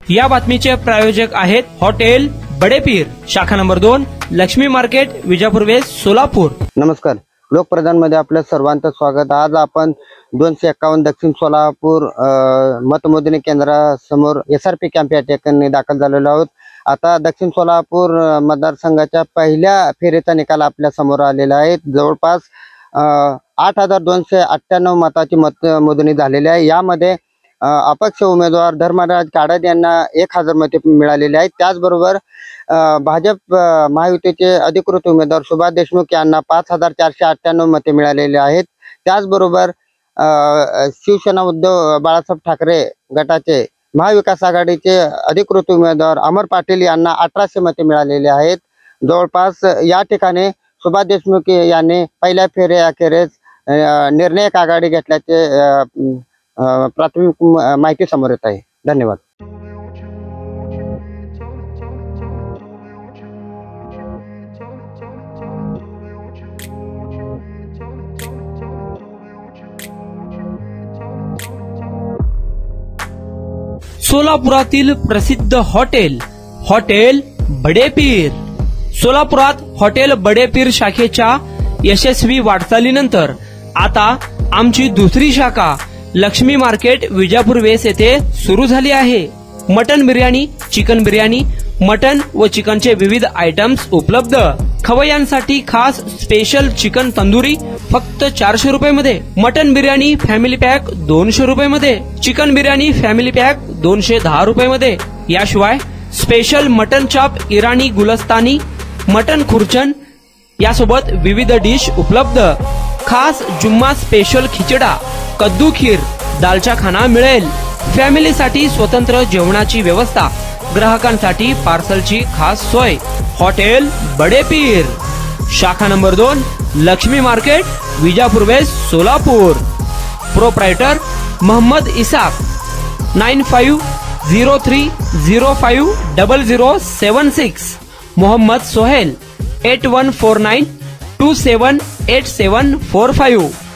या बातमीचे प्रायोजक आहेत हॉटेल बडेपीर, शाखा number 2, Laxmi market, Vijapur west, Solapur. नमस्कार, लोकप्रधान मध्ये आपल्या सर्वांचं स्वागत। आज आपण 251 दक्षिण सोलापूर मतमोजणी केंद्रासमोर SRP कॅम्प या ठिकाणी दाखल झालेलो आहोत। आता दक्षिण सोलापूर मतदारसंघाच्या पहिल्या फेरीचा निकाल आपल्या समोर आलेला आहे। जवळपास 8298 मताची मतमोजणी झालेली आहे। यामध्ये अपक्ष उमेदवार धर्मराज काडद यांना 1000 मते मिळालेली आहेत। त्याचबरोबर भाजप महायुतीचे अधिकृत उमेदवार सुभाष देशमुख यांना 5498 मते मिळालेली आहेत। त्याचबरोबर शिवसेना उद्धव बाळासाहेब ठाकरे गटाचे महाविकास आघाडीचे अधिकृत उमेदवार अमर पाटील यांना 1800 मते मिळालेले आहेत। जवळपास या ठिकाणी सुभाष देशमुख यांनी पहिल्या फेरीअखेरीस निर्णायक आघाडी घेतल्याचे प्राथमिक माहिती समोर येत आहे। धन्यवाद। सोलापुरातील प्रसिद्ध हॉटेल बडेपीर। सोलापुरात हॉटेल बडेपीर शाखेच्या यशस्वी वाटचालीनंतर आता आमची दुसरी शाखा लक्ष्मी मार्केट, विजापूर वेस्ट येथे सुरू झाली आहे। Mutton biryani, chicken biryani, mutton व चिकनचे विविध आयटम्स उपलब्ध। खवय्यांसाठी खास स्पेशल चिकन तंदुरी फक्त 400 रुपये मध्ये, मटन बिर्याणी फॅमिली पॅक 200 रुपये मध्ये, चिकन बिर्याणी फॅमिली पॅक 210 रुपये मध्ये। याशिवाय स्पेशल मटन चाप, इराणी गुलस्तानी, मटन खुर्चन यासोबत विविध डिश उपलब्ध। खास जुम्मा स्पेशल खिचडा, कद्दू खीर, दालचा खाना मिळेल। फॅमिलीसाठी स्वतंत्र जेवणाची व्यवस्था, ग्राहकांसाठी पार्सलची खास सोय। हॉटेल बडेपीर, शाखा number 2, Laxmi market, Vijapur west, Solapur. Proprietor Mohammad Isaq, 9503050076। Mohammad Sohel, 8149278745।